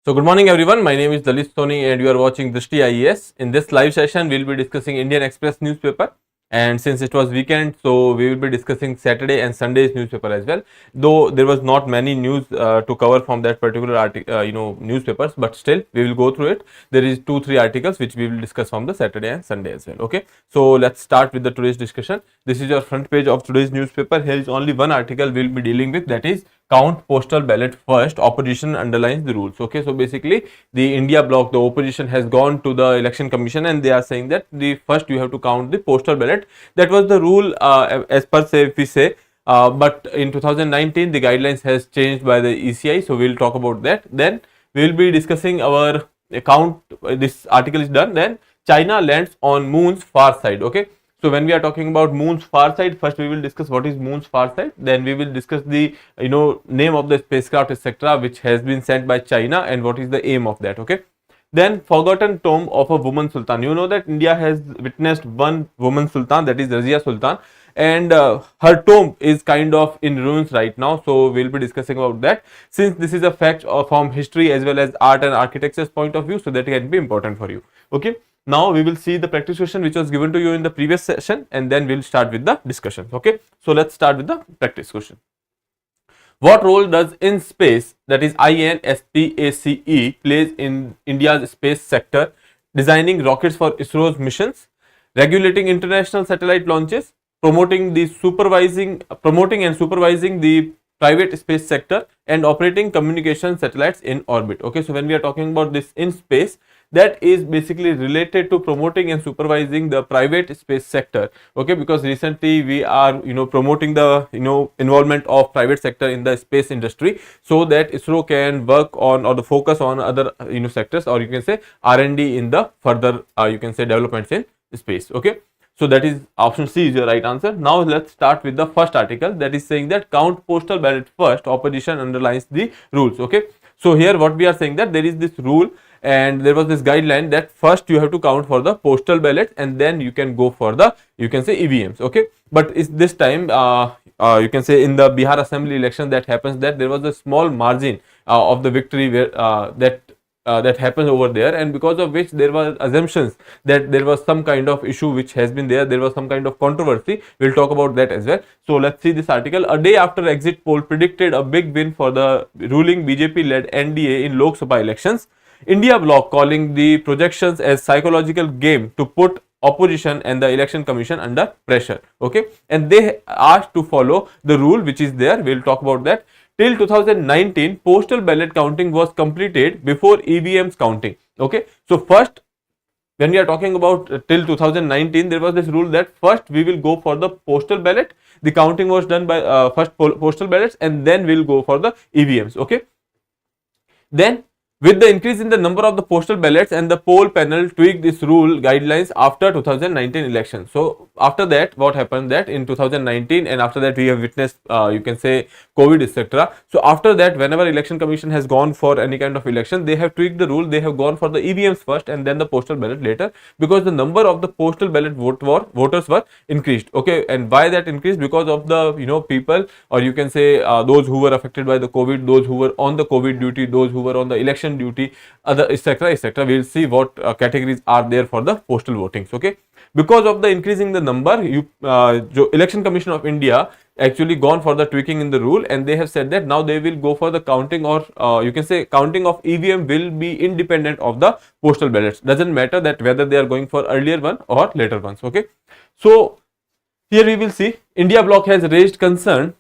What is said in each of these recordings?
So good morning everyone, my name is Lalit Soni and you are watching Drishti IAS. In this live session, we will be discussing Indian Express newspaper, and since it was weekend, so we will be discussing Saturday and Sunday's newspaper as well. Though there was not many news to cover from that particular newspapers, but still we will go through it. There is 2-3 articles which we will discuss from the Saturday and Sunday as well. Okay, so let's start with the today's discussion. This is your front page of today's newspaper. Here is only one article we will be dealing with, that is count postal ballot first, opposition underlines the rules. Okay, so basically the India bloc, the opposition has gone to the election commission and they are saying that the first you have to count the postal ballot. That was the rule as per se, if we say, but in 2019 the guidelines has changed by the ECI, so we will talk about that. Then we will be discussing our account. This article is done. Then China lands on moon's far side. Okay, so when we are talking about moon's far side, first we will discuss what is moon's far side. Then we will discuss the name of the spacecraft, etc., which has been sent by China and what is the aim of that. Okay. Then forgotten tomb of a woman sultan. You know that India has witnessed one woman sultan, that is Razia Sultan, and her tomb is kind of in ruins right now. So we'll be discussing about that, since this is a fact from history as well as art and architecture's point of view, so that can be important for you. Okay. Now we will see the practice question which was given to you in the previous session, and then we'll start with the discussion. Okay, so let's start with the practice question. What role does InSpace, that is INSPACE, plays in India's space sector? Designing rockets for ISRO's missions, regulating international satellite launches, promoting and supervising the private space sector, and operating communication satellites in orbit. Okay, so when we are talking about this in space, that is basically related to promoting and supervising the private space sector. Okay, because recently we are promoting the involvement of private sector in the space industry, so that ISRO can work on or the focus on other sectors, or you can say R&D in the further you can say developments in space. Okay, so that is option C is your right answer. Now let's start with the first article, that is saying that count postal ballot first, opposition underlines the rules. Okay, so here what we are saying, that there is this rule and there was this guideline that first you have to count for the postal ballot and then you can go for the EVMs. Okay, but is this time you can say in the Bihar assembly election that happens, that there was a small margin of the victory where that happens over there, and because of which there were assumptions that there was some kind of issue which has been there was some kind of controversy. We'll talk about that as well. So let's see this article. A day after exit poll predicted a big win for the ruling BJP led NDA in Lok Sabha elections, India bloc calling the projections as psychological game to put opposition and the election commission under pressure. Okay, and they asked to follow the rule which is there. We'll talk about that. Till 2019, postal ballot counting was completed before EVMs counting. Okay, so first when we are talking about till 2019, there was this rule that first we will go for the postal ballot. The counting was done by first postal ballots, and then we'll go for the EVMs. Okay, then with the increase in the number of the postal ballots, and the poll panel tweaked this rule guidelines after 2019 election. So after that, what happened, that in 2019 and after that we have witnessed you can say COVID, etc. So after that, whenever election commission has gone for any kind of election, they have tweaked the rule. They have gone for the EVMs first and then the postal ballot later, because the number of the postal ballot voters were increased. Okay, and why that increased? Because of the people, or you can say those who were affected by the COVID, those who were on the COVID duty, those who were on the election duty, other etc. We will see what categories are there for the postal votings. Okay, because of the increasing the number, election commission of India actually gone for the tweaking in the rule, and they have said that now they will go for the counting, or you can say counting of EVM will be independent of the postal ballots. Doesn't matter that whether they are going for earlier one or later ones. Okay, so here we will see India bloc has raised concern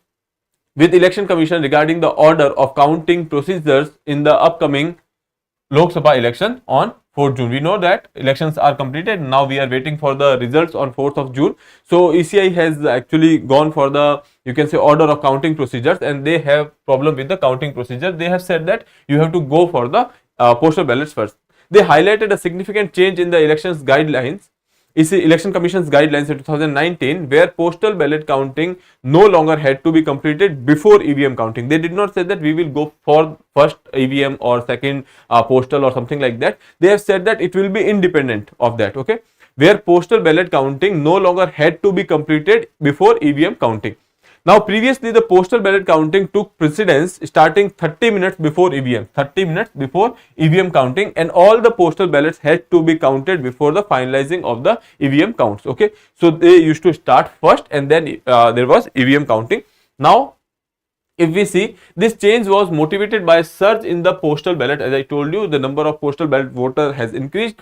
with election commission regarding the order of counting procedures in the upcoming Lok Sabha election on 4th June. We know that elections are completed. Now we are waiting for the results on 4th of June. So ECI has actually gone for the order of counting procedures, and they have problem with the counting procedure. They have said that you have to go for the postal ballots first. They highlighted a significant change in the elections guidelines, Election Commission's guidelines in 2019, where postal ballot counting no longer had to be completed before EVM counting. They did not say that we will go for first EVM or second postal or something like that. They have said that it will be independent of that. Okay, where postal ballot counting no longer had to be completed before EVM counting. Now, previously the postal ballot counting took precedence starting 30 minutes before EVM, 30 minutes before EVM counting, and all the postal ballots had to be counted before the finalizing of the EVM counts. Okay, so they used to start first, and then there was EVM counting. Now, if we see, this change was motivated by a surge in the postal ballot. As I told you, the number of postal ballot voter has increased,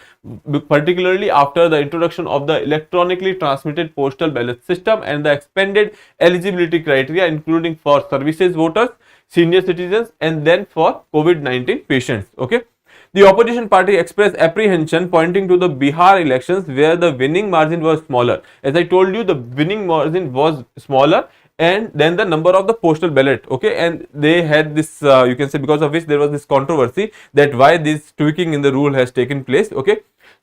particularly after the introduction of the electronically transmitted postal ballot system and the expanded eligibility criteria, including for services voters, senior citizens, and then for COVID-19 patients. Okay. The opposition party expressed apprehension, pointing to the Bihar elections where the winning margin was smaller. As I told you, the winning margin was smaller and then the number of the postal ballot. Okay, and they had this you can say, because of which there was this controversy that why this tweaking in the rule has taken place. Okay,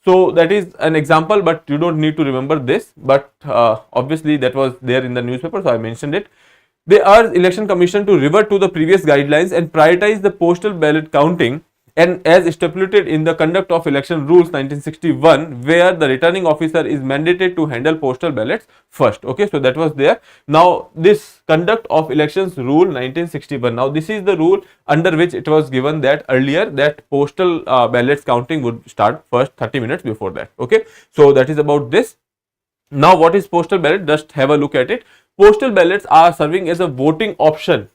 so that is an example, but you don't need to remember this, but obviously that was there in the newspaper, so I mentioned it. They urged election commission to revert to the previous guidelines and prioritize the postal ballot counting, and as stipulated in the conduct of election rules 1961, where the returning officer is mandated to handle postal ballots first. Okay, so that was there. Now, this conduct of elections rule 1961, now this is the rule under which it was given that earlier that postal ballots counting would start first 30 minutes before that. Okay, so that is about this. Now, what is postal ballot? Just have a look at it. Postal ballots are serving as a voting option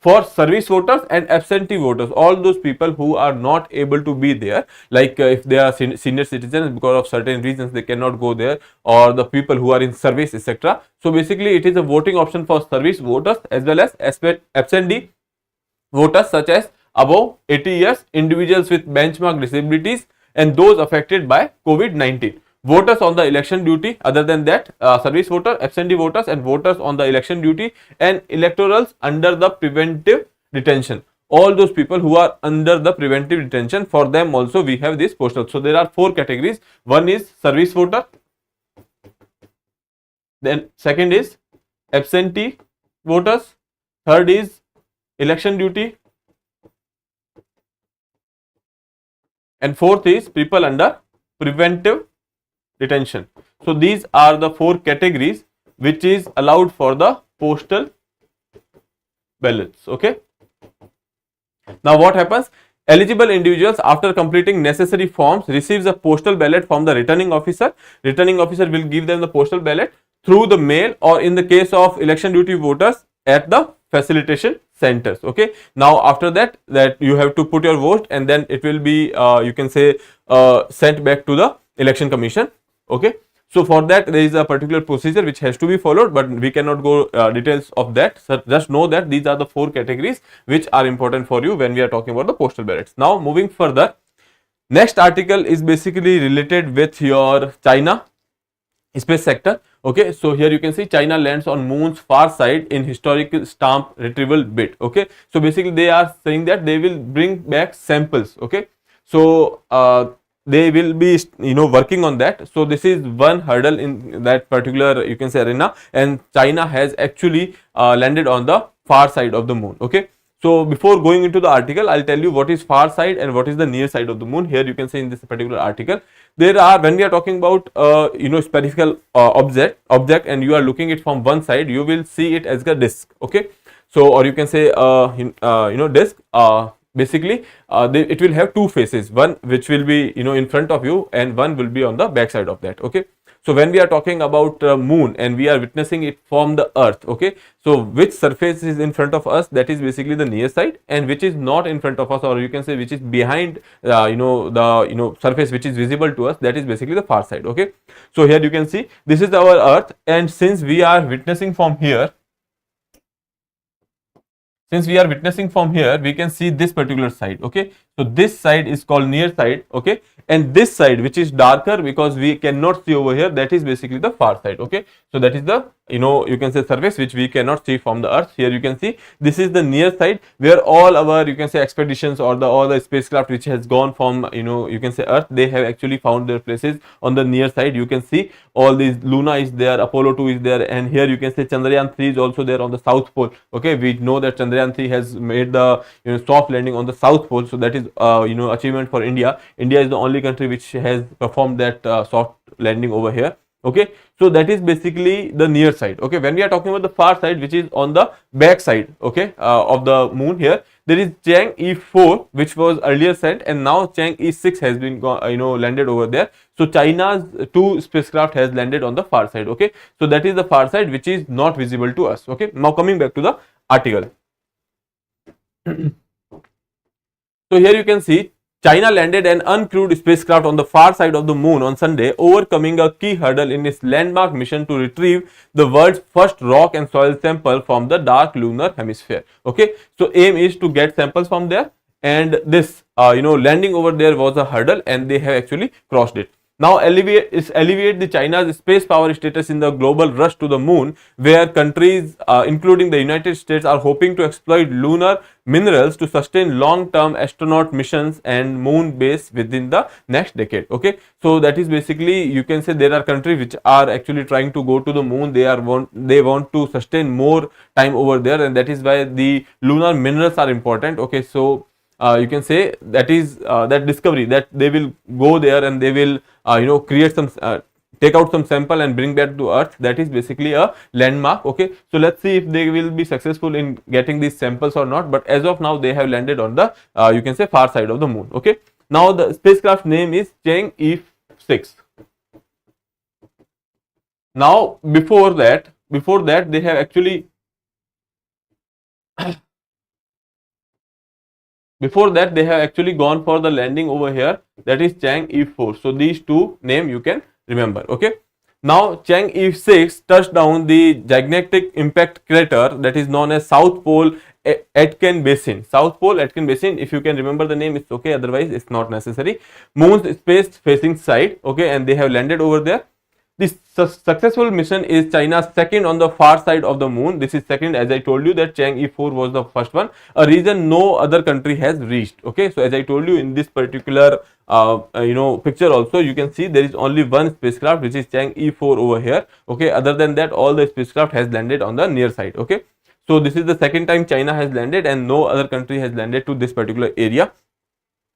for service voters and absentee voters, all those people who are not able to be there, like if they are senior citizens, because of certain reasons they cannot go there, or the people who are in service, etc. So basically it is a voting option for service voters as well as absentee voters, such as above 80 years, individuals with benchmark disabilities, and those affected by COVID-19. Voters on the election duty, other than that, service voter, absentee voters, and voters on the election duty, and electorals under the preventive detention. All those people who are under the preventive detention, for them also we have this postal. So there are 4 categories. One is service voter, then second is absentee voters, third is election duty, and fourth is people under preventive detention. So these are the 4 categories which is allowed for the postal ballots. Okay, now what happens? Eligible individuals, after completing necessary forms, receives a postal ballot from the returning officer. Returning officer will give them the postal ballot through the mail, or in the case of election duty voters, at the facilitation centers. Okay, now after that you have to put your vote, and then it will be you can say sent back to the election commission. Okay, so for that there is a particular procedure which has to be followed, but we cannot go details of that. So just know that these are the 4 categories which are important for you when we are talking about the postal ballots. Now moving further, next article is basically related with your China space sector. Okay, so here you can see China lands on moon's far side in historical stamp retrieval bid. Okay, so basically they are saying that they will bring back samples. Okay, so they will be working on that. So this is one hurdle in that particular, you can say, arena, and China has actually landed on the far side of the moon. Okay, so before going into the article, I'll tell you what is far side and what is the near side of the moon. Here you can see in this particular article, there are, when we are talking about spherical object and you are looking it from one side, you will see it as a disk. Okay, so or you can say disk. Basically it will have 2 faces, one which will be in front of you and one will be on the back side of that. Okay, so when we are talking about moon and we are witnessing it from the earth, okay, so which surface is in front of us, that is basically the near side, and which is not in front of us, or you can say which is behind the surface which is visible to us, that is basically the far side. Okay, so here you can see this is our earth, and since we are witnessing from here, we can see this particular side. Okay, so this side is called near side. Okay, and this side which is darker because we cannot see over here, that is basically the far side. Okay, so that is the you can say surface which we cannot see from the earth. Here you can see this is the near side where all our, you can say, expeditions or all the spacecraft which has gone from you can say earth, they have actually found their places on the near side. You can see all these, Luna is there, Apollo 2 is there, and here you can say Chandrayaan 3 is also there on the south pole. Okay, we know that Chandrayaan 3 has made the soft landing on the south pole, so that is achievement for India. India is the only country which has performed that soft landing over here. Okay, so that is basically the near side. Okay, when we are talking about the far side, which is on the back side, okay, of the moon, here there is Chang E4, which was earlier sent, and now Chang E6 has been landed over there. So China's two spacecraft has landed on the far side. Okay, so that is the far side which is not visible to us. Okay, now coming back to the article. So here you can see China landed an uncrewed spacecraft on the far side of the moon on Sunday, overcoming a key hurdle in its landmark mission to retrieve the world's first rock and soil sample from the dark lunar hemisphere. Okay, so aim is to get samples from there, and this landing over there was a hurdle, and they have actually crossed it. Now alleviate the China's space power status in the global rush to the moon, where countries including the United States are hoping to exploit lunar minerals to sustain long-term astronaut missions and moon base within the next decade. Okay, so that is basically, you can say, there are countries which are actually trying to go to the moon. They want to sustain more time over there, and that is why the lunar minerals are important. Okay, so you can say that is that discovery, that they will go there and they will create some take out some sample and bring back to earth. That is basically a landmark. Okay, so let's see if they will be successful in getting these samples or not, but as of now they have landed on the you can say far side of the moon. Okay, now the spacecraft name is Chang E6. Now before that they have actually gone for the landing over here, that is Chang E4. So these two name you can remember. Okay, now Chang E6 touched down the gigantic impact crater that is known as South Pole Aitken Basin. South Pole Aitken Basin, if you can remember the name, it's okay, otherwise it's not necessary. Moon's space facing side. Okay, and they have landed over there. This successful mission is China's second on the far side of the moon. This is second, as I told you that Chang E4 was the first one, a region no other country has reached. Okay, so as I told you in this particular picture also, you can see there is only one spacecraft, which is Chang E4 over here. Okay, other than that all the spacecraft has landed on the near side. Okay, so this is the second time China has landed and no other country has landed to this particular area.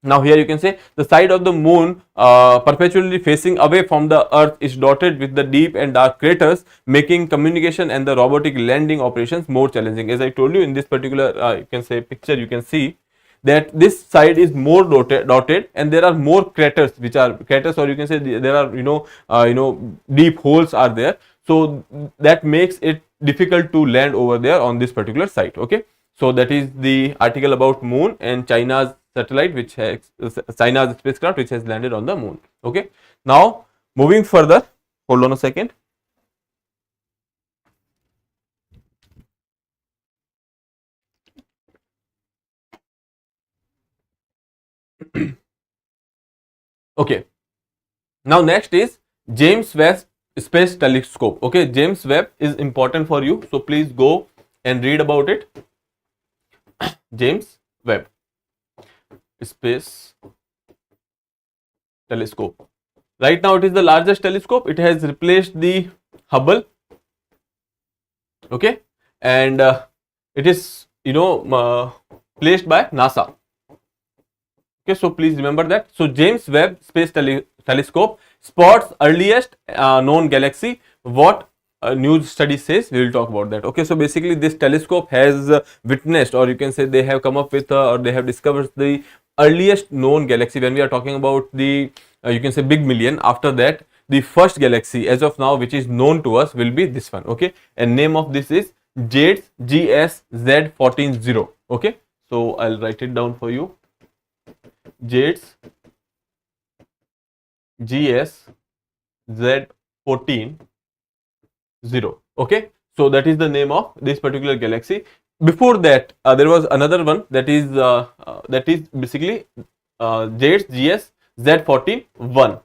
Now here you can say the side of the moon perpetually facing away from the earth is dotted with the deep and dark craters, making communication and the robotic landing operations more challenging. As I told you in this particular you can say picture, you can see that this side is more dotted and there are more craters, which are craters, or you can say there are deep holes are there. So that makes it difficult to land over there on this particular site. Okay, so that is the article about moon and China's satellite, which has China's spacecraft which has landed on the moon. Okay, now moving further, hold on a second. Okay, now next is James Webb Space Telescope. Okay, James Webb is important for you, so please go and read about it. James Webb Space Telescope. Right now it is the largest telescope. It has replaced the Hubble. Okay, and it is placed by NASA. Okay, so please remember that. So James Webb Space Telescope spots earliest known galaxy. What news study says, we will talk about that. Okay, so basically this telescope has witnessed, or you can say they have come up with or they have discovered the earliest known galaxy. When we are talking about the you can say big million, after that the first galaxy as of now which is known to us will be this one. Okay, and name of this is JADES GS-Z140. Okay, so I'll write it down for you. JADES GS-Z140. Okay, so that is the name of this particular galaxy. Before that there was another one that is basically JADES GS-Z41.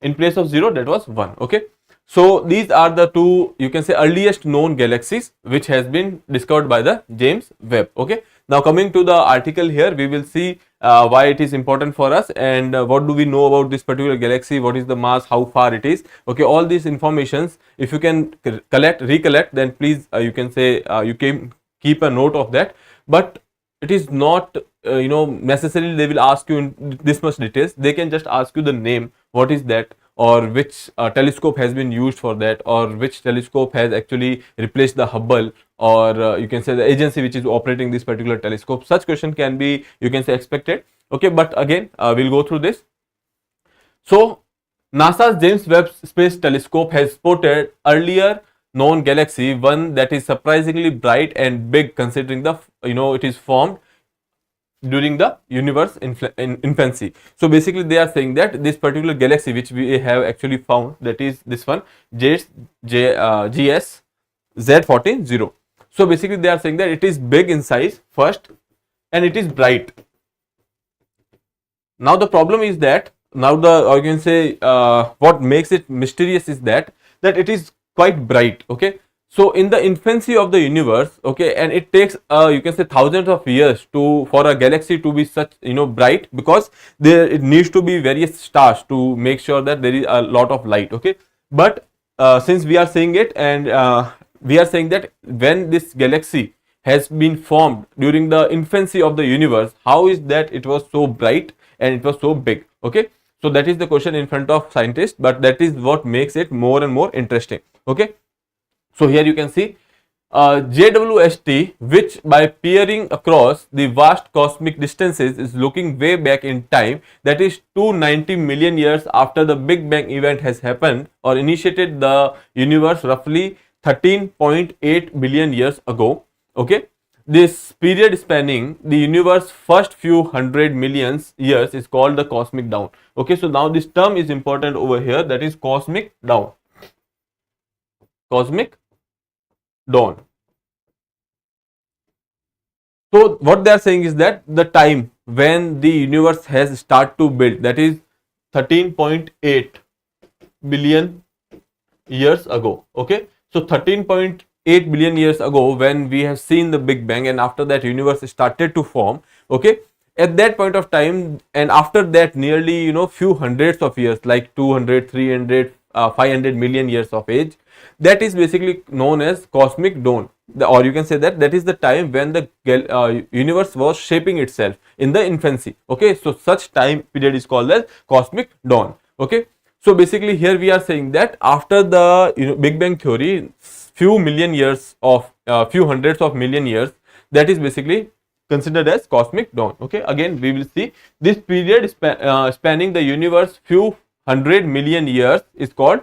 In place of 0, that was 1. Okay, so these are the two, you can say, earliest known galaxies which has been discovered by the James Webb. Okay, now coming to the article here, we will see why it is important for us and what do we know about this particular galaxy, what is the mass, how far it is. Okay, all these informations if you can recollect, then please you can say you can keep a note of that. But it is not necessarily they will ask you in this much details. They can just ask you the name, what is that, or which telescope has been used for that, or which telescope has actually replaced the Hubble, or you can say the agency which is operating this particular telescope. Such question can be, you can say, expected. Okay, but again we'll go through this. So NASA's James Webb Space Telescope has spotted earlier known galaxy, one that is surprisingly bright and big considering the, it is formed during the universe infancy. So basically they are saying that this particular galaxy which we have actually found, that is this one, GS Z140. So basically they are saying that it is big in size first, and it is bright. Now the problem is that, or you can say what makes it mysterious is that it is quite bright. Okay, so in the infancy of the universe, okay, and it takes you can say thousands of years for a galaxy to be such bright, because it needs to be various stars to make sure that there is a lot of light. Okay, but since we are saying it, and we are saying that when this galaxy has been formed during the infancy of the universe, how is that it was so bright and it was so big? Okay, so that is the question in front of scientists, but that is what makes it more and more interesting. Okay, so here you can see JWST, which by peering across the vast cosmic distances is looking way back in time, that is 290 million years after the Big Bang event has happened or initiated the universe, roughly 13.8 billion years ago. Okay, this period spanning the universe first few hundred millions years is called the cosmic dawn. Okay, so now this term is important over here, that is cosmic dawn. Cosmic dawn. So what they are saying is that the time when the universe has started to build, that is 13.8 billion years ago. Okay, so 13.8 billion years ago, when we have seen the Big Bang, and after that universe started to form. Okay, at that point of time, and after that nearly few hundreds of years, like 200, 300, 500 million years of age, that is basically known as cosmic dawn, or you can say that is the time when the universe was shaping itself in the infancy. Okay, so such time period is called as cosmic dawn. Okay, so basically here we are saying that after the Big Bang theory, few million years of few hundreds of million years, that is basically considered as cosmic dawn. Okay, again we will see this period spanning the universe few hundred million years is called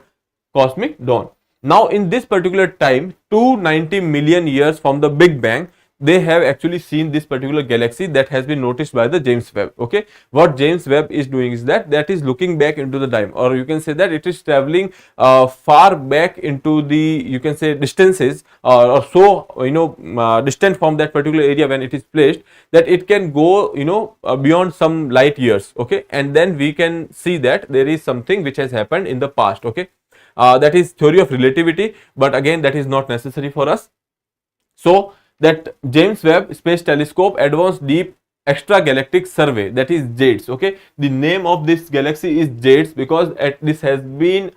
cosmic dawn. Now in this particular time, 290 million years from the Big Bang, they have actually seen this particular galaxy that has been noticed by the James Webb. Okay, what James Webb is doing is that is looking back into the time, or you can say that it is traveling far back into the, you can say, distances, or so distant from that particular area when it is placed, that it can go beyond some light years. Okay, and then we can see that there is something which has happened in the past. Okay, that is theory of relativity, but again that is not necessary for us. So that James Webb Space Telescope Advanced Deep Extragalactic Survey, that is JADES. Okay, the name of this galaxy is JADES because this has been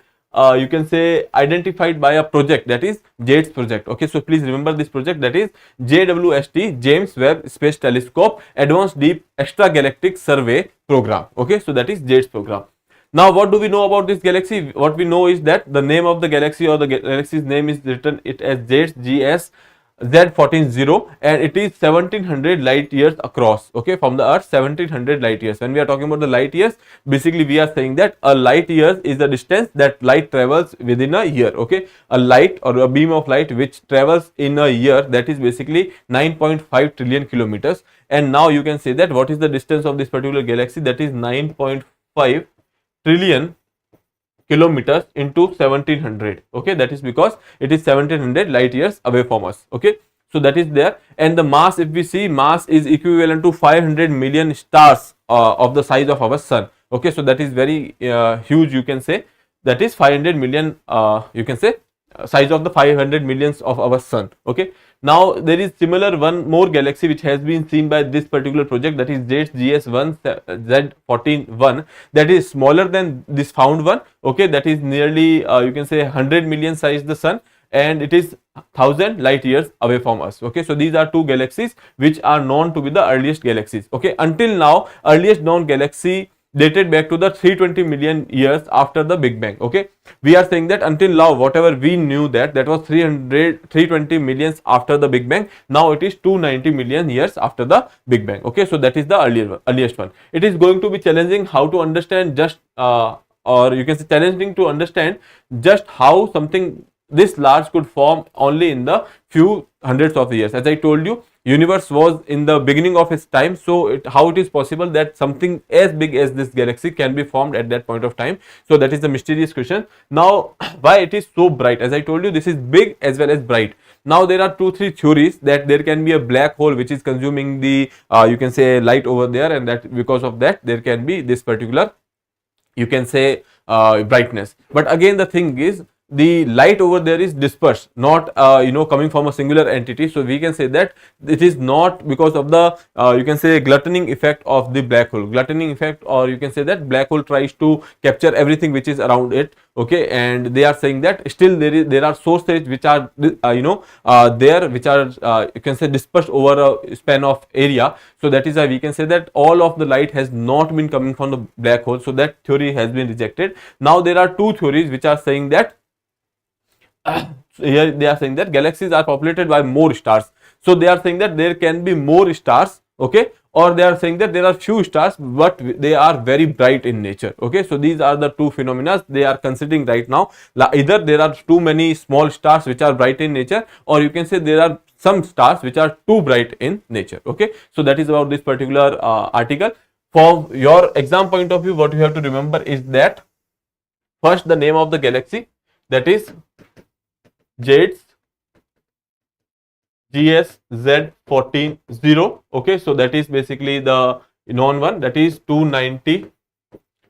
you can say identified by a project, that is JADES project. Okay, so please remember this project, that is JWST, James Webb Space Telescope Advanced Deep Extragalactic Survey program. Okay, so that is JADES program. Now what do we know about this galaxy? What we know is that the name of the galaxy, or the galaxy's name, is written it as JADES Z140, and it is 1700 light years across. Okay, from the Earth, 1700 light years. When we are talking about the light years, basically we are saying that a light year is the distance that light travels within a year. Okay, a light or a beam of light which travels in a year, that is basically 9.5 trillion kilometers. And now you can say that what is the distance of this particular galaxy, that is 9.5 trillion kilometers into 1700. Okay, that is because it is 1700 light years away from us. Okay, so that is there. And the mass, if we see, mass is equivalent to 500 million stars of the size of our sun. Okay, so that is very huge, you can say, that is 500 million you can say size of the 500 millions of our sun. Okay, now there is similar one more galaxy which has been seen by this particular project, that is JADES GS1 Z141, that is smaller than this found one. Okay, that is nearly you can say 100 million size the sun, and it is 1000 light years away from us. Okay, so these are two galaxies which are known to be the earliest galaxies. Okay, until now earliest known galaxy dated back to the 320 million years after the Big Bang. Okay, we are saying that until now whatever we knew that was 320 millions after the Big Bang. Now it is 290 million years after the Big Bang. Okay, so that is the earliest one. It is going to be challenging how to understand just or you can say challenging to understand just how something this large could form only in the few hundreds of years. As I told you, universe was in the beginning of its time, so how it is possible that something as big as this galaxy can be formed at that point of time? So that is the mysterious question. Now why it is so bright? As I told you, this is big as well as bright. Now there are 2-3 theories that there can be a black hole which is consuming the you can say light over there, and that because of that there can be this particular, you can say, brightness. But again the thing is, the light over there is dispersed, not coming from a singular entity. So we can say that it is not because of the you can say gluttoning effect of the black hole. Gluttoning effect, or you can say that black hole tries to capture everything which is around it. Okay, and they are saying that still there are sources which are there, which are you can say dispersed over a span of area. So that is why we can say that all of the light has not been coming from the black hole. So that theory has been rejected. Now there are two theories which are saying that here they are saying that galaxies are populated by more stars. So they are saying that there can be more stars, okay, or they are saying that there are few stars but they are very bright in nature. Okay, so these are the two phenomena they are considering right now. Either there are too many small stars which are bright in nature, or you can say there are some stars which are too bright in nature. Okay, so that is about this particular article. For your exam point of view, what you have to remember is that first the name of the galaxy, that is JADES GSZ140. Okay, so that is basically the known one, that is 290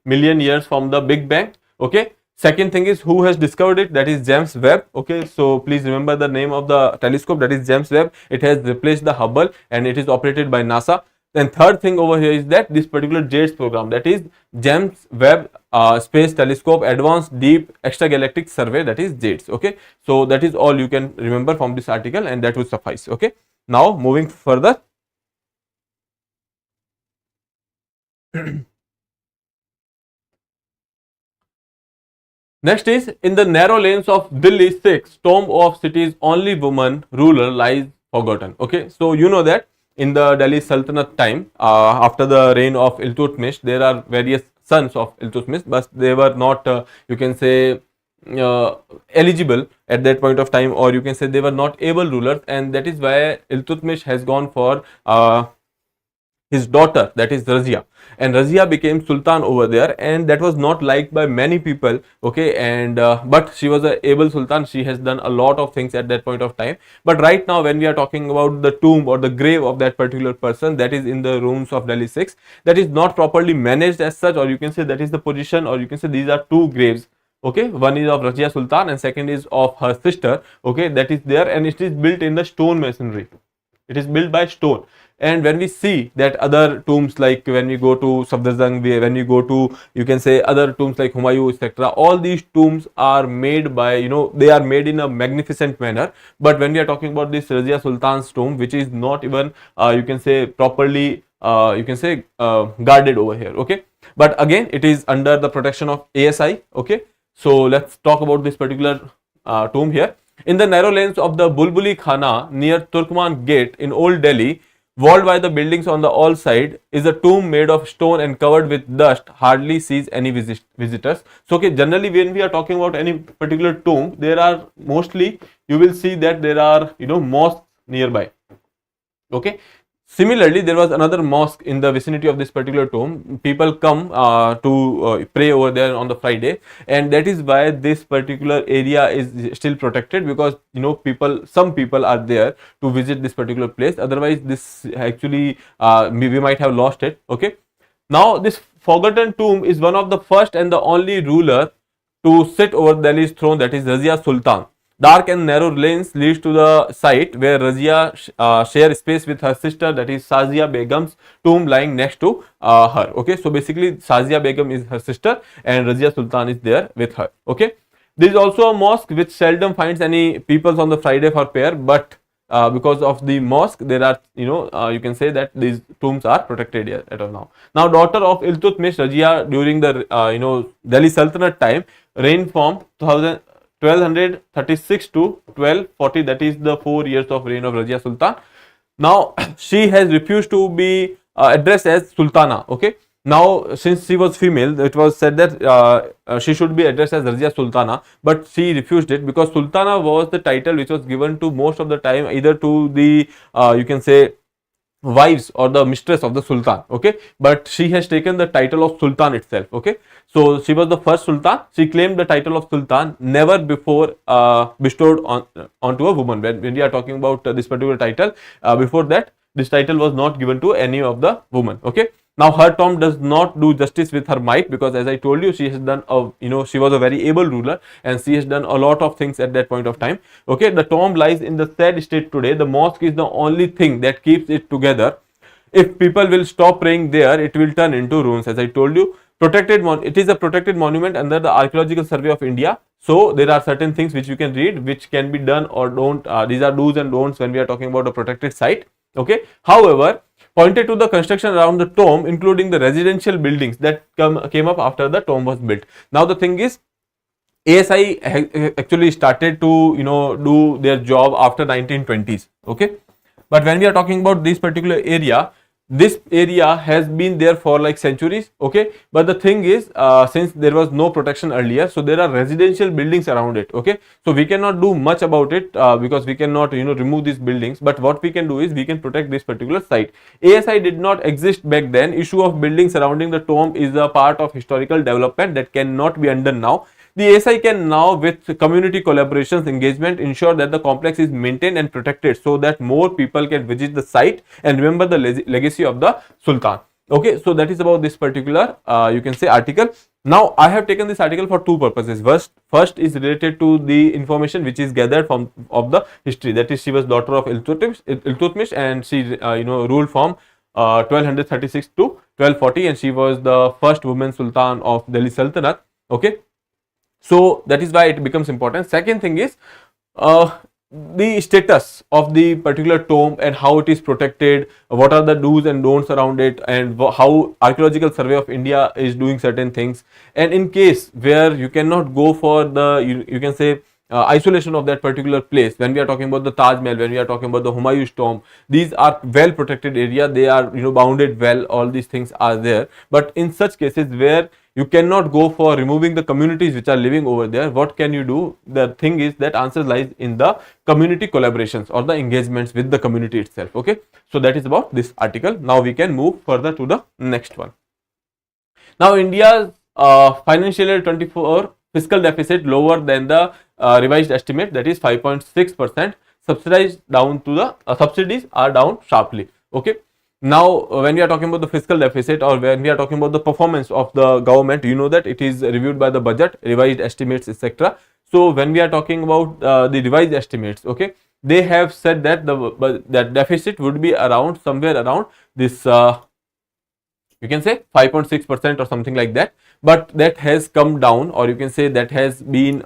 million years from the Big Bang. Okay, second thing is who has discovered it, that is James Webb. Okay, so please remember the name of the telescope, that is James Webb. It has replaced the Hubble and it is operated by NASA. Then third thing over here is that this particular JADES program, that is James Webb Space Telescope Advanced Deep Extragalactic Survey, that is JADES. Okay, so that is all you can remember from this article, and that would suffice. Okay, now moving further. Next is, in the narrow lanes of Delhi 6, tomb of city's only woman ruler lies forgotten. Okay, so you know that in the Delhi Sultanate time, after the reign of Iltutmish, there are various sons of Iltutmish, but they were not, you can say, eligible at that point of time, or you can say they were not able rulers, and that is why Iltutmish has gone for his daughter, that is Razia, and Razia became Sultan over there, and that was not liked by many people. Okay, and but she was a able Sultan. She has done a lot of things at that point of time. But right now when we are talking about the tomb or the grave of that particular person, that is in the rooms of Delhi 6, that is not properly managed as such, or you can say that is the position, or you can say these are two graves. Okay, one is of Razia Sultan and second is of her sister. Okay, that is there, and it is built in the stone masonry. It is built by stone. And when we see that other tombs, like when we go to Safdarjung, when we go to, you can say, other tombs like Humayun, etc., all these tombs are made by, they are made in a magnificent manner. But when we are talking about this Razia Sultan's tomb, which is not even you can say properly guarded over here. Okay, but again it is under the protection of ASI. Okay, so let's talk about this particular tomb here. In the narrow lanes of the Bulbuli Khana near Turkman Gate in Old Delhi, walled by the buildings on the all side, is a tomb made of stone and covered with dust, hardly sees any visitors. So okay, generally when we are talking about any particular tomb, there are mostly, you will see that there are mosques nearby. Okay, similarly there was another mosque in the vicinity of this particular tomb. People come to pray over there on the Friday, and that is why this particular area is still protected, because some people are there to visit this particular place. Otherwise this actually we might have lost it. Okay, now this forgotten tomb is one of the first and the only ruler to sit over Delhi's throne, that is Razia Sultan. Dark and narrow lanes leads to the site where Razia share space with her sister, that is Shazia Begum's tomb lying next to her. Okay, so basically Shazia Begum is her sister and Razia Sultan is there with her. Okay, there is also a mosque which seldom finds any people on the Friday for prayer, but because of the mosque, there are, you can say that these tombs are protected here as of now. Now, daughter of Iltutmish, Razia, during the Delhi Sultanate time, reigned from 1236 to 1240. That is the 4 years of reign of Razia Sultan. Now, she has refused to be addressed as Sultana. Okay. Now, since she was female, it was said that she should be addressed as Razia Sultana, but she refused it because Sultana was the title which was given to most of the time either to the you can say wives or the mistress of the Sultan. Okay, but she has taken the title of Sultan itself. Okay, so she was the first Sultan. She claimed the title of Sultan, never before bestowed onto a woman. When we are talking about this particular title, before that, this title was not given to any of the women. Okay. Now, her tomb does not do justice with her might, because as I told you, she has done she was a very able ruler and she has done a lot of things at that point of time. Okay, the tomb lies in the sad state today. The mosque is the only thing that keeps it together. If people will stop praying there, it will turn into ruins. As I told you, it is a protected monument under the Archaeological Survey of India. So there are certain things which you can read, which can be done or don't. These are do's and don'ts when we are talking about a protected site. Okay. However, pointed to the construction around the tomb, including the residential buildings that came up after the tomb was built. Now, the thing is, ASI actually started to do their job after 1920s. Okay, but when we are talking about this particular area, this area has been there for like centuries. Okay, but the thing is, since there was no protection earlier, so there are residential buildings around it. Okay, so we cannot do much about it because we cannot remove these buildings, but what we can do is we can protect this particular site. ASI did not exist back then. Issue of buildings surrounding the tomb is a part of historical development that cannot be undone now. The ASI can now, with community collaborations engagement, ensure that the complex is maintained and protected so that more people can visit the site and remember the legacy of the Sultan. Okay, so that is about this particular you can say article. Now, I have taken this article for two purposes. First is related to the information which is gathered from of the history. That is, she was daughter of Iltutmish and she ruled from 1236 to 1240, and she was the first woman Sultan of Delhi Sultanate. Okay. So that is why it becomes important. Second thing is the status of the particular tomb and how it is protected, what are the do's and don'ts around it, and how Archaeological Survey of India is doing certain things. And in case where you cannot go for the you can say isolation of that particular place, when we are talking about the Taj Mahal, when we are talking about the Humayun's tomb, these are well protected area. They are bounded well. All these things are there. But in such cases where you cannot go for removing the communities which are living over there, what can you do? The thing is that answer lies in the community collaborations or the engagements with the community itself. Okay, so that is about this article. Now we can move further to the next one. Now, India's financial year 24 fiscal deficit lower than the revised estimate, that is 5.6%. Subsidies down to the subsidies are down sharply. Okay. Now, when we are talking about the fiscal deficit or when we are talking about the performance of the government, you know that it is reviewed by the budget, revised estimates, etc. So, when we are talking about the revised estimates, okay, they have said that that deficit would be around somewhere around this you can say 5.6% or something like that, but that has come down, or you can say that has been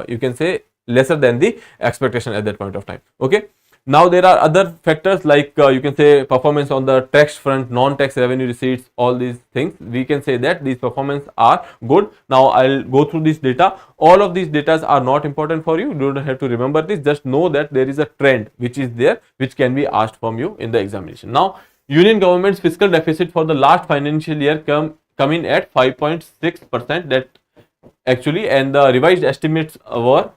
you can say lesser than the expectation at that point of time. Okay. Now, there are other factors like you can say performance on the tax front, non-tax revenue receipts, all these things. We can say that these performance are good. Now, I'll go through this data. All of these data are not important for you. You don't have to remember this. Just know that there is a trend which is there, which can be asked from you in the examination. Now, Union government's fiscal deficit for the last financial year come in at 5.6% that actually, and the revised estimates were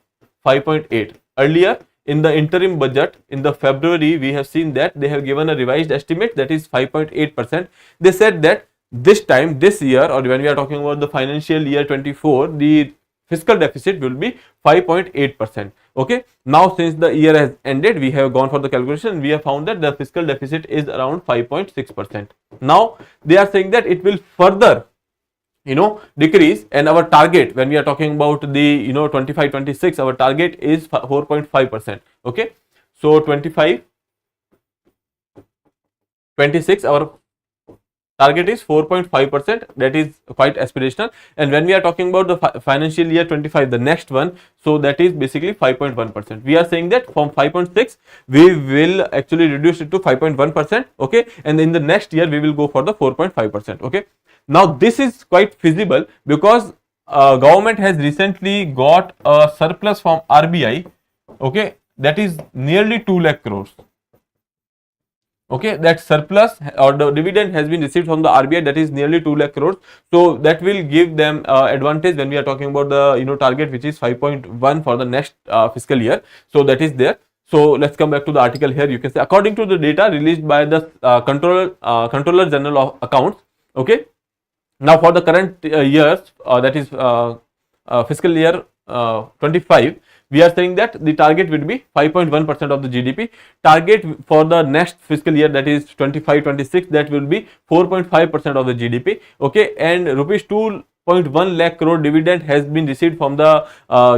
5.8. Earlier, in the interim budget in the February, we have seen that they have given a revised estimate that is 5.8%. They said that this time, this year, or when we are talking about the financial year 24, the fiscal deficit will be 5.8%. Okay. Now, since the year has ended, we have gone for the calculation. We have found that the fiscal deficit is around 5.6%. Now, they are saying that it will further decrease, and our target when we are talking about the 25-26, our target is 4.5%. okay, so 25-26 our target is 4.5%. That is quite aspirational. And when we are talking about the financial year 25, the next one, so that is basically 5.1%. We are saying that from 5.6 we will actually reduce it to 5.1%. Okay, and in the next year we will go for the 4.5%. Okay, now this is quite feasible because government has recently got a surplus from RBI. Okay, that is nearly 2 lakh crores. Okay, that surplus or the dividend has been received from the RBI, that is nearly 2 lakh crores. So that will give them advantage when we are talking about the target, which is 5.1 for the next fiscal year. So that is there. So let's come back to the article here. You can say, according to the data released by the Controller General of Accounts. Okay, now for the current years, that is fiscal year 25, we are saying that the target will be 5.1% of the GDP. Target for the next fiscal year, that is 25-26, that will be 4.5% of the GDP. Okay, and rupees 2.1 lakh crore dividend has been received from the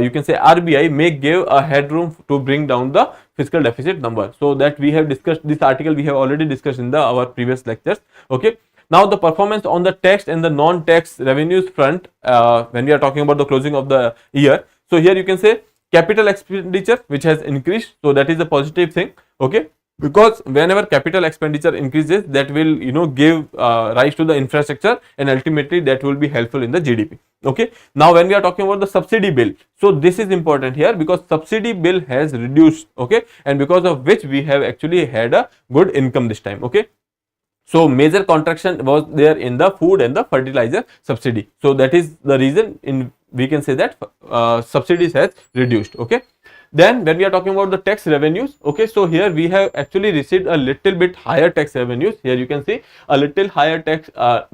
you can say RBI, may give a headroom to bring down the fiscal deficit number. So that we have discussed, this article we have already discussed in our previous lectures. Okay, now the performance on the tax and the non-tax revenues front, when we are talking about the closing of the year. So here you can say capital expenditure, which has increased. So that is a positive thing. Okay, because whenever capital expenditure increases, that will give rise to the infrastructure, and ultimately that will be helpful in the GDP. Okay, now when we are talking about the subsidy bill, so this is important here because subsidy bill has reduced. Okay, and because of which we have actually had a good income this time. Okay, so major contraction was there in the food and the fertilizer subsidy. So that is the reason we can say that subsidies has reduced. Okay, then when we are talking about the tax revenues, okay, so here we have actually received a little bit higher tax revenues. Here you can see a little higher tax,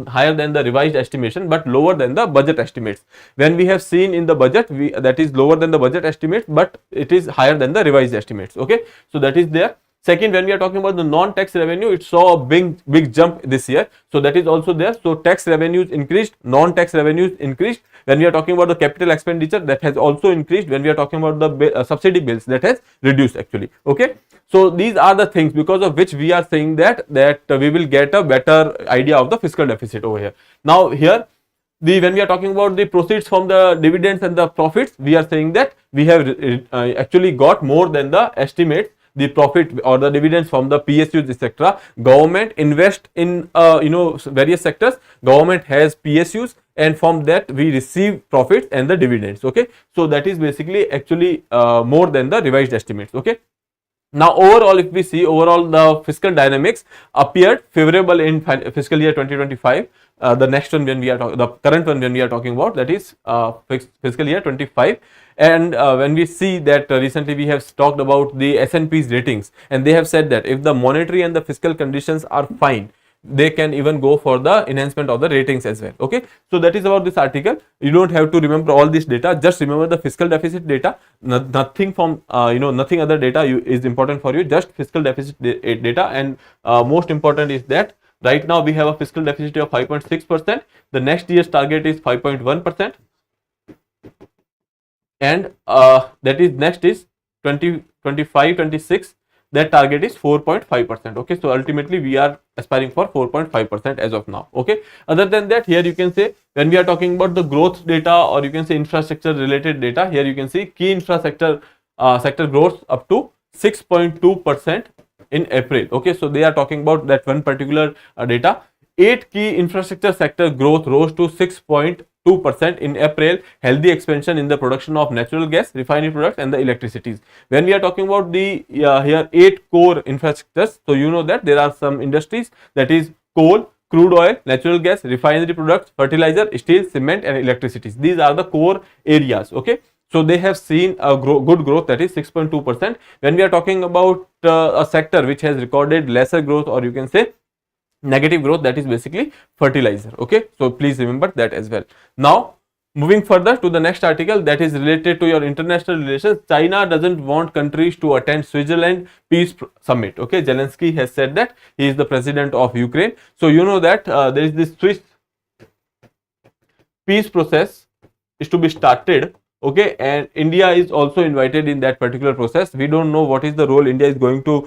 higher than the revised estimation, but lower than the budget estimates. When we have seen in the budget, that is lower than the budget estimates, but it is higher than the revised estimates. Okay, so that is there. Second, when we are talking about the non-tax revenue, it saw a big jump this year. So that is also there. So tax revenues increased, non-tax revenues increased. When we are talking about the capital expenditure, that has also increased. When we are talking about the subsidy bills, that has reduced actually. Okay, so these are the things because of which we are saying that we will get a better idea of the fiscal deficit over here. Now here, when we are talking about the proceeds from the dividends and the profits, we are saying that we have actually got more than the estimates. The profit or the dividends from the PSUs, etc. Government invest in various sectors. Government has PSUs, and from that we receive profits and the dividends. Okay, so that is basically actually more than the revised estimates. Okay, now overall, if we see overall, the fiscal dynamics appeared favorable in fiscal year 2025. The next one, when we are the current one, when we are talking about, that is fiscal year 25. And when we see that recently we have talked about the S&P's ratings, and they have said that if the monetary and the fiscal conditions are fine, they can even go for the enhancement of the ratings as well. Okay, so that is about this article. You don't have to remember all this data, just remember the fiscal deficit data. Nothing from nothing other data is important for you, just fiscal deficit data. And most important is that right now we have a fiscal deficit of 5.6%. the next year's target is 5.1%, and that is next is 2025-26, that target is 4.5%. okay, so ultimately we are aspiring for 4.5% as of now. Okay, other than that, here you can say when we are talking about the growth data, or you can say infrastructure related data, here you can see key infrastructure sector growth up to 6.2% in April. Okay, so they are talking about that one particular data. 8 key infrastructure sector growth rose to 6.2% in April. Healthy expansion in the production of natural gas, refinery products, and the electricities. When we are talking about the here 8 core infrastructures, so you know that there are some industries, that is coal, crude oil, natural gas, refinery products, fertilizer, steel, cement, and electricities. These are the core areas. Okay, so they have seen a good growth, that is 6.2%. When we are talking about a sector which has recorded lesser growth, or you can say negative growth, that is basically fertilizer. Okay, so please remember that as well. Now moving further to the next article, that is related to your international relations. China doesn't want countries to attend Switzerland peace summit. Okay, Zelensky has said that. He is the president of Ukraine. So you know that there is this Swiss peace process is to be started. Okay, and India is also invited in that particular process. We don't know what is the role India is going to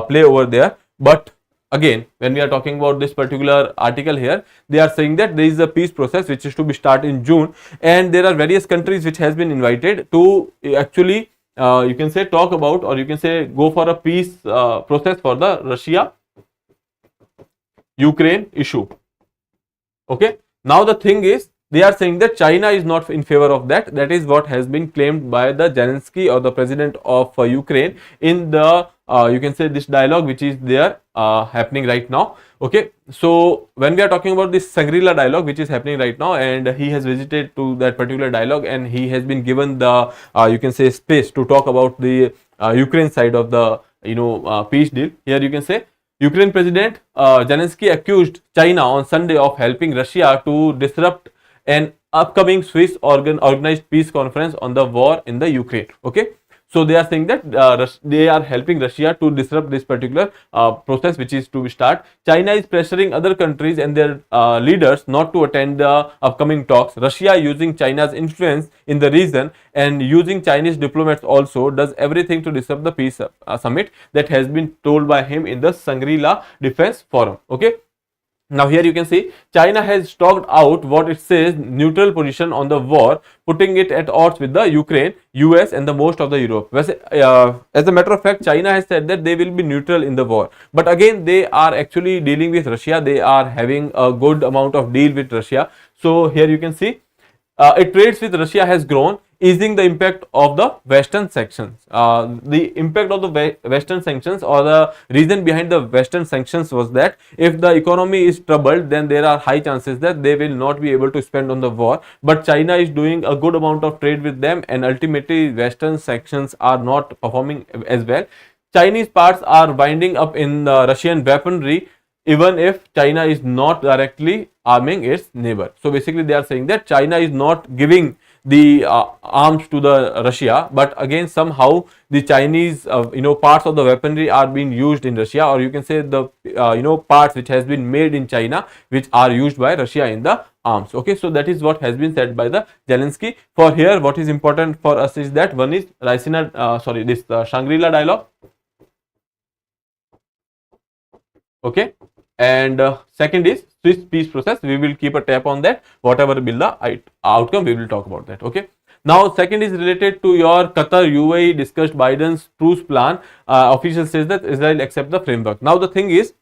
play over there, but again, when we are talking about this particular article here, they are saying that there is a peace process which is to be start in June, and there are various countries which has been invited to actually you can say talk about, or you can say go for a peace process for the Russia Ukraine issue. Okay, now the thing is, they are saying that China is not in favor of that. That is what has been claimed by the Zelensky, or the president of Ukraine, in the you can say this dialogue which is there happening right now. Okay, so when we are talking about this Shangri-La dialogue which is happening right now, and he has visited to that particular dialogue, and he has been given the you can say space to talk about the Ukraine side of the peace deal. Here you can say Ukraine President Zelensky accused China on Sunday of helping Russia to disrupt an upcoming Swiss organized peace conference on the war in the Ukraine. Okay, so they are saying that they are helping Russia to disrupt this particular process which is to start. China is pressuring other countries and their leaders not to attend the upcoming talks. Russia, using China's influence in the region and using Chinese diplomats, also does everything to disrupt the peace summit, that has been told by him in the Shangri-La Defense Forum. Okay, now here you can see China has stalked out what it says neutral position on the war, putting it at odds with the Ukraine, US and the most of the Europe. As a matter of fact, China has said that they will be neutral in the war, but again they are actually dealing with Russia. They are having a good amount of deal with Russia. So here you can see it trades with Russia has grown, easing the impact of the Western sanctions. The impact of the Western sanctions, or the reason behind the Western sanctions, was that if the economy is troubled, then there are high chances that they will not be able to spend on the war. But China is doing a good amount of trade with them, and ultimately Western sanctions are not performing as well. Chinese parts are winding up in the Russian weaponry, even if China is not directly arming its neighbor. So basically they are saying that China is not giving the arms to the Russia, but again somehow the Chinese parts of the weaponry are being used in Russia, or you can say the parts which has been made in China which are used by Russia in the arms. Okay, so that is what has been said by the Zelensky. For here, what is important for us is that one is Shangri-La dialogue. Okay, and second is Swiss peace process. We will keep a tab on that. Whatever will the outcome, we will talk about that. Okay, now second is related to your Qatar UAE discussed Biden's truce plan. Official says that Israel accept the framework. Now the thing is,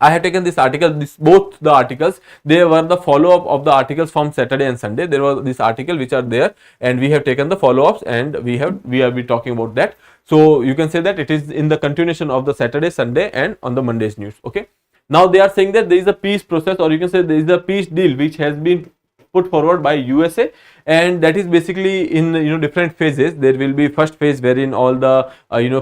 I have taken this article, both the articles, they were the follow-up of the articles from Saturday and Sunday. There was this article which are there, and we have taken the follow-ups, and we have been talking about that. So you can say that it is in the continuation of the Saturday, Sunday, and on the Monday's news. Okay, now they are saying that there is a peace process, or you can say there is a peace deal which has been put forward by USA, and that is basically in different phases. There will be first phase wherein all the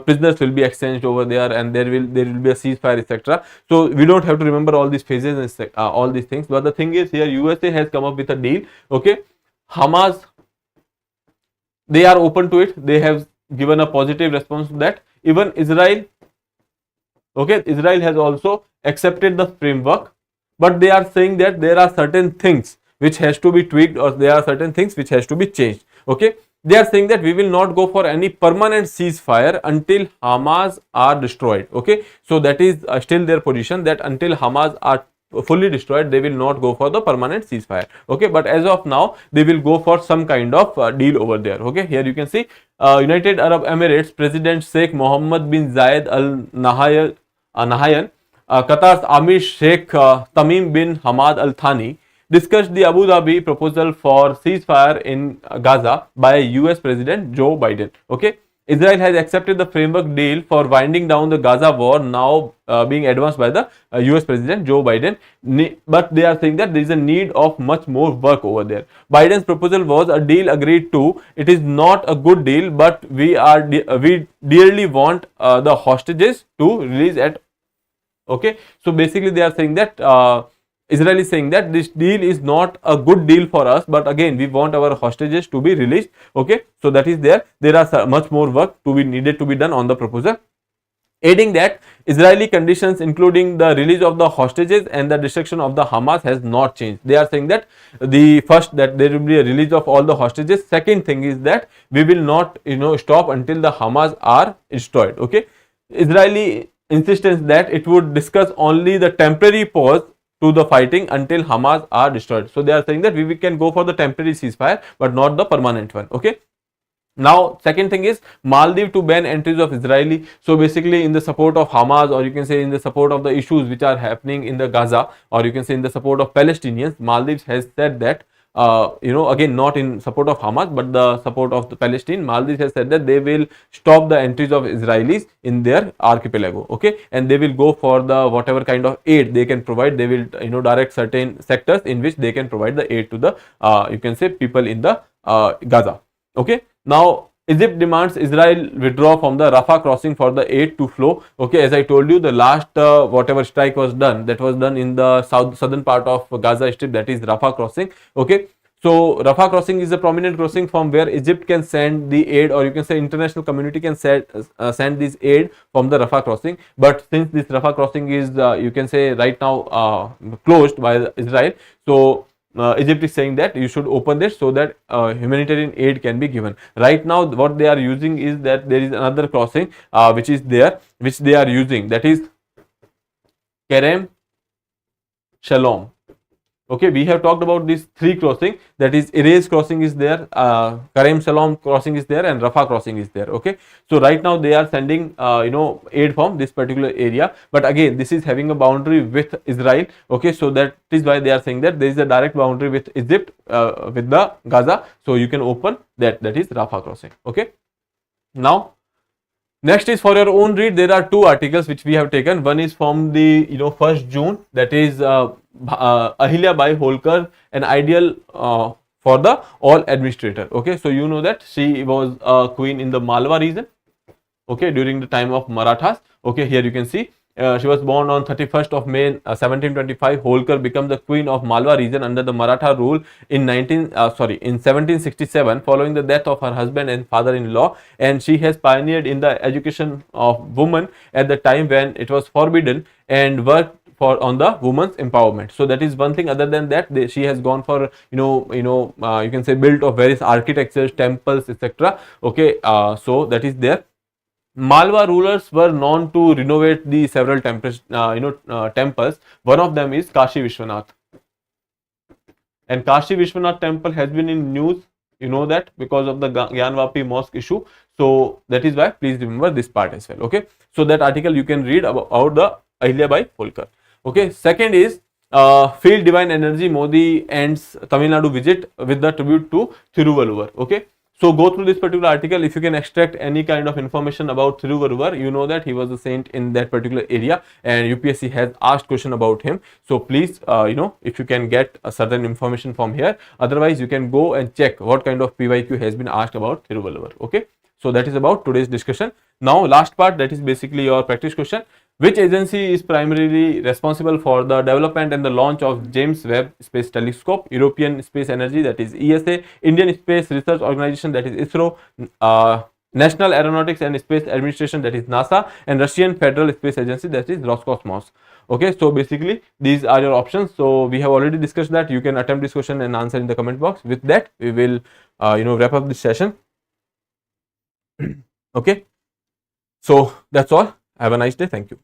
prisoners will be exchanged over there, and there will be a ceasefire, etc. So we don't have to remember all these phases and all these things, but the thing is here USA has come up with a deal. Okay, Hamas, they are open to it. They have given a positive response to that. Even Israel, okay, Israel has also accepted the framework, but they are saying that there are certain things which has to be tweaked, or there are certain things which has to be changed. Okay, they are saying that we will not go for any permanent ceasefire until Hamas are destroyed. Okay, so that is still their position, that until Hamas are fully destroyed, they will not go for the permanent ceasefire. Okay, but as of now they will go for some kind of deal over there. Okay, here you can see United Arab Emirates President Sheikh Mohammed bin Zayed Al Nahyan, Qatar's Amir Sheikh Tamim bin Hamad Al Thani discussed the Abu Dhabi proposal for ceasefire in Gaza by US President Joe Biden. Okay, Israel has accepted the framework deal for winding down the Gaza war, now being advanced by the US President Joe Biden, but they are saying that there is a need of much more work over there. Biden's proposal was a deal agreed to. It is not a good deal, but we dearly want the hostages to release at. Okay, so basically they are saying that Israel is saying that this deal is not a good deal for us, but again we want our hostages to be released. Okay, so that is there are much more work to be needed to be done on the proposal. Adding that Israeli conditions, including the release of the hostages and the destruction of the Hamas, has not changed. They are saying that the first, that there will be a release of all the hostages. Second thing is that we will not stop until the Hamas are destroyed. Okay, Israeli insistence that it would discuss only the temporary pause to the fighting until Hamas are destroyed. So they are saying that we can go for the temporary ceasefire, but not the permanent one. Okay. Now, second thing is Maldives to ban entries of Israeli. So basically, in the support of Hamas, or you can say in the support of the issues which are happening in the Gaza, or you can say in the support of Palestinians, Maldives has said that, again, not in support of Hamas, but the support of the Palestine, Maldives has said that they will stop the entries of Israelis in their archipelago. Okay, and they will go for the whatever kind of aid they can provide. They will, direct certain sectors in which they can provide the aid to the, you can say, people in the Gaza. Okay. Now, Egypt demands Israel withdraw from the Rafah crossing for the aid to flow. Okay, as I told you, the last whatever strike was done, that was done in the southern part of Gaza Strip, that is Rafah crossing. Okay, so Rafah crossing is a prominent crossing from where Egypt can send the aid, or you can say international community can send this aid from the Rafah crossing. But since this Rafah crossing is, you can say right now closed by Israel, so Egypt is saying that you should open this so that humanitarian aid can be given. Right now, what they are using is that there is another crossing which is there, which they are using, that is Kerem Shalom. Okay, we have talked about these three crossing, that is Erez crossing is there, Kerem Shalom crossing is there, and Rafah crossing is there. Okay, so right now they are sending aid from this particular area, but again this is having a boundary with Israel. Okay, so that is why they are saying that there is a direct boundary with Egypt with the Gaza, so you can open that, that is Rafah crossing. Okay, now next is for your own read. There are two articles which we have taken. One is from the 1st June, that is Ahilya Bai Holkar, an ideal for the all administrator. Okay, so you know that she was a queen in the Malwa region. Okay, during the time of Marathas. Okay, here you can see she was born on 31st of May 1725. Holkar becomes the queen of Malwa region under the Maratha rule in 1767, following the death of her husband and father-in-law, and she has pioneered in the education of women at the time when it was forbidden, and worked on the women's empowerment. So that is one thing. Other than that, she has gone for you can say built of various architectures, temples, etc. Okay, so that is there. Malwa rulers were known to renovate the several temples. Temples. One of them is Kashi Vishwanath, and Kashi Vishwanath temple has been in news. You know that because of the Gyanvapi mosque issue. So that is why please remember this part as well. Okay, so that article you can read about the Ahilya Bai Holkar. Okay, second is Feel Divine Energy. Modi ends Tamil Nadu visit with the tribute to Thiruvalluvar. Okay. So go through this particular article. If you can extract any kind of information about Thiruvalluvar, you know that he was a saint in that particular area, and UPSC has asked question about him. So please, if you can get a certain information from here, otherwise you can go and check what kind of PYQ has been asked about Thiruvalluvar. Okay. So that is about today's discussion. Now last part, that is basically your practice question. Which agency is primarily responsible for the development and the launch of James Webb Space Telescope? European Space Agency, that is ESA, Indian Space Research Organization, that is ISRO, National Aeronautics and Space Administration, that is NASA, and Russian Federal Space Agency, that is Roscosmos. Okay, so basically these are your options. So we have already discussed that. You can attempt this question and answer in the comment box. With that, we will wrap up this session. Okay, so that's all. Have a nice day. Thank you.